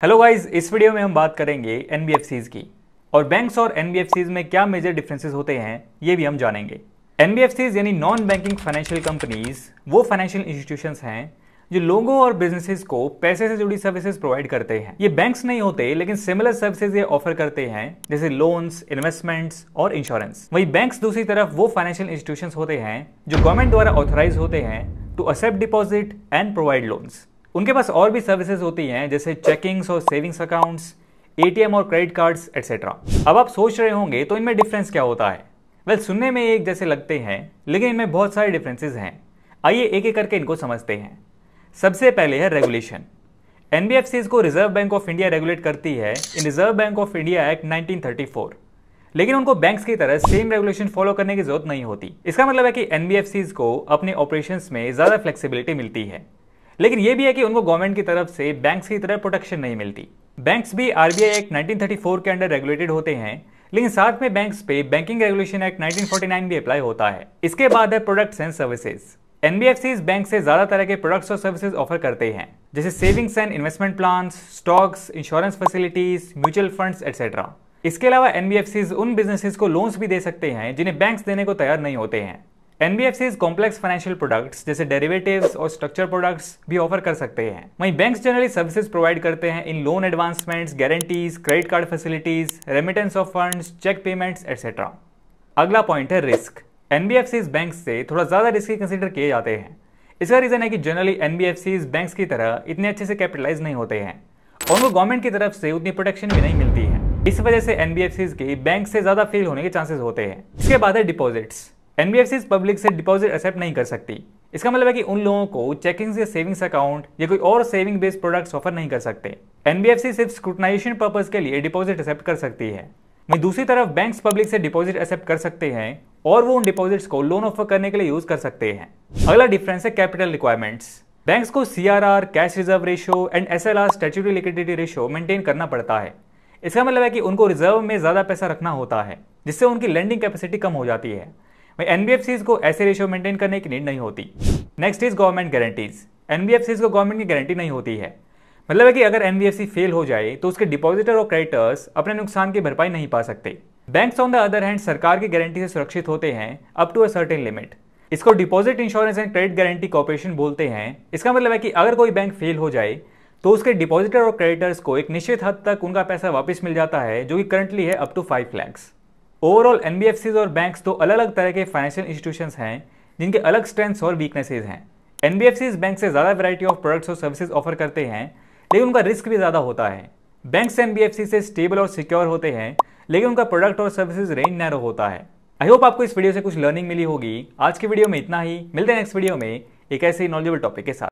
Hello guys, इस video में हम बात करेंगे एनबीएफसीज की और बैंक्स और एनबीएफसीज में क्या मेजर डिफरेंसेस होते हैं ये भी हम जानेंगे। एनबीएफसीज यानी नॉन बैंकिंग फाइनेंशियल कंपनीज वो फाइनेंशियल इंस्टीट्यूशंस हैं जो लोगों और बिजनेसेस को पैसे से जुड़ी सर्विसेज प्रोवाइड करते हैं। ये बैंक्स नहीं होते लेकिन सिमिलर सर्विसेज ये ऑफर करते हैं जैसे लोन्स, इन्वेस्टमेंट्स और इंश्योरेंस। वही बैंक्स दूसरी तरफ वो फाइनेंशियल इंस्टीट्यूशंस होते हैं जो गवर्नमेंट द्वारा ऑथराइज होते हैं to accept deposit and provide loans. उनके पास और भी सर्विसेज होती हैं जैसे चेकिंग्स और सेविंग्स अकाउंट्स, एटीएम और क्रेडिट कार्ड्स एक्सेट्रा। अब आप सोच रहे होंगे तो इनमें डिफरेंस क्या होता है। वेल, सुनने में एक जैसे लगते हैं लेकिन इनमें बहुत सारे डिफरेंसेस हैं। आइए एक एक करके इनको समझते हैं। सबसे पहले है रेगुलेशन। एनबीएफसीज को Reserve Bank of India regulate करती है in Reserve Bank of India Act 1934, लेकिन उनको बैंक्स की तरह सेम रेगुलेशन फॉलो करने की जरूरत नहीं होती। इसका मतलब है कि एनबीएफसीज को अपने ऑपरेशंस में ज्यादा फ्लेक्सिबिलिटी मिलती है, लेकिन यह भी है कि उनको गवर्नमेंट की तरफ से बैंक्स की तरह प्रोटेक्शन नहीं मिलती। बैंक्स भी आरबीआई एक्ट 1934 के अंडर रेगुलेटेड होते हैं, लेकिन साथ में बैंक्स पे बैंकिंग रेगुलेशन एक्ट 1949 भी अप्लाई होता है। इसके बाद है products and services. NBFCs bank से ज्यादा तरह के प्रोडक्ट्स और सर्विसेज ऑफर करते हैं जैसे savings and investment plans, stocks, insurance facilities, mutual funds etcetera. इसके अलावा एनबीएफसीज उन बिजनेसेस को लोन्स भी दे सकते हैं जिन्हें बैंक्स देने को तैयार नहीं होते हैं। एनबीएफसीज कॉम्प्लेक्स फाइनेंशियल प्रोडक्ट्स जैसे डेरिवेटिव्स और स्ट्रक्चर प्रोडक्ट्स भी ऑफर कर सकते हैं। वहीं बैंक्स जनरली सर्विसेज प्रोवाइड करते हैं in loan advancements, guarantees, credit card facilities, remittance of funds, cheque payments etcetera. अगला पॉइंट है रिस्क। एनबीएफसीज बैंक से थोड़ा ज्यादा रिस्की कंसीडर किए जाते हैं। इसका रीजन है कि जनरली एनबीएफसीज बैंक्स की तरह इतने अच्छे से कैपिटलाइज नहीं होते हैं और उनको गवर्नमेंट की तरफ से उतनी प्रोटेक्शन भी नहीं मिलती है। इस वजह से एनबीएफसीज के बैंक से ज्यादा फेल होने के चांसेस होते हैं। इसके बाद है डिपॉजिट्स। एनबीएफसीज पब्लिक से डिपॉजिट एक्सेप्ट नहीं कर सकती। इसका मतलब है कि उन लोगों को चेकिंग्स या सेविंग्स अकाउंट या कोई और सेविंग बेस्ड प्रोडक्ट्स ऑफर नहीं कर सकते। एनबीएफसी सिर्फ स्क्रूटनाइजेशन पर्पस के लिए डिपॉजिट एक्सेप्ट कर सकती है। वहीं दूसरी तरफ बैंक्स पब्लिक से डिपॉजिट एक्सेप्ट कर सकते हैं और वो उन डिपॉजिट्स को लोन ऑफर करने के लिए यूज कर सकते हैं। अगला डिफरेंस है कैपिटल रिक्वायरमेंट्स। बैंक्स को CRR, cash reserve ratio and SLR, statutory liquidity ratio maintain करना पड़ता है। इसका मतलब है कि उनको रिजर्व में ज्यादा पैसा रखना होता है जिससे उनकी लेंडिंग कैपेसिटी कम हो जाती है। एनबीएफसीज को ऐसे रेशियो मेंटेन करने की नीड नहीं होती। Next is government guarantees. NBFCs को गवर्नमेंट की गारंटी नहीं होती है। मतलब है कि अगर एनबीएफसी फेल हो जाए तो उसके डिपॉजिटर और क्रेडिटर्स अपने नुकसान की भरपाई नहीं पा सकते। Banks on the other hand सरकार की गारंटी से सुरक्षित होते हैं up to a certain limit. इसको deposit insurance and credit guarantee corporation बोलते हैं। इसका मतलब है कि अगर कोई बैंक फेल हो जाए तो उसके डिपॉजिटर और क्रेडिटर्स को एक निश्चित हद तक उनका पैसा वापस मिल जाता है, जो कि करंटली है up to 5 lakh. Overall NBFCs और बैंक्स तो अलग अलग तरह के फाइनेंशियल इंस्टीट्यूशंस हैं जिनके अलग स्ट्रेंथ्स और वीकनेसेस हैं। एनबीएफसीज बैंक से ज्यादा वैरायटी ऑफ प्रोडक्ट्स और सर्विसेज ऑफर करते हैं, लेकिन उनका रिस्क भी ज्यादा होता है। बैंक्स एनबीएफसी से स्टेबल और सिक्योर होते हैं, लेकिन उनका प्रोडक्ट और सर्विसेज रेंज नैरो होता है। आई होप आपको इस वीडियो से कुछ लर्निंग मिली होगी। आज की वीडियो में इतना ही। मिलते हैं नेक्स्ट वीडियो में एक ऐसे ही नॉलेजेबल टॉपिक के साथ।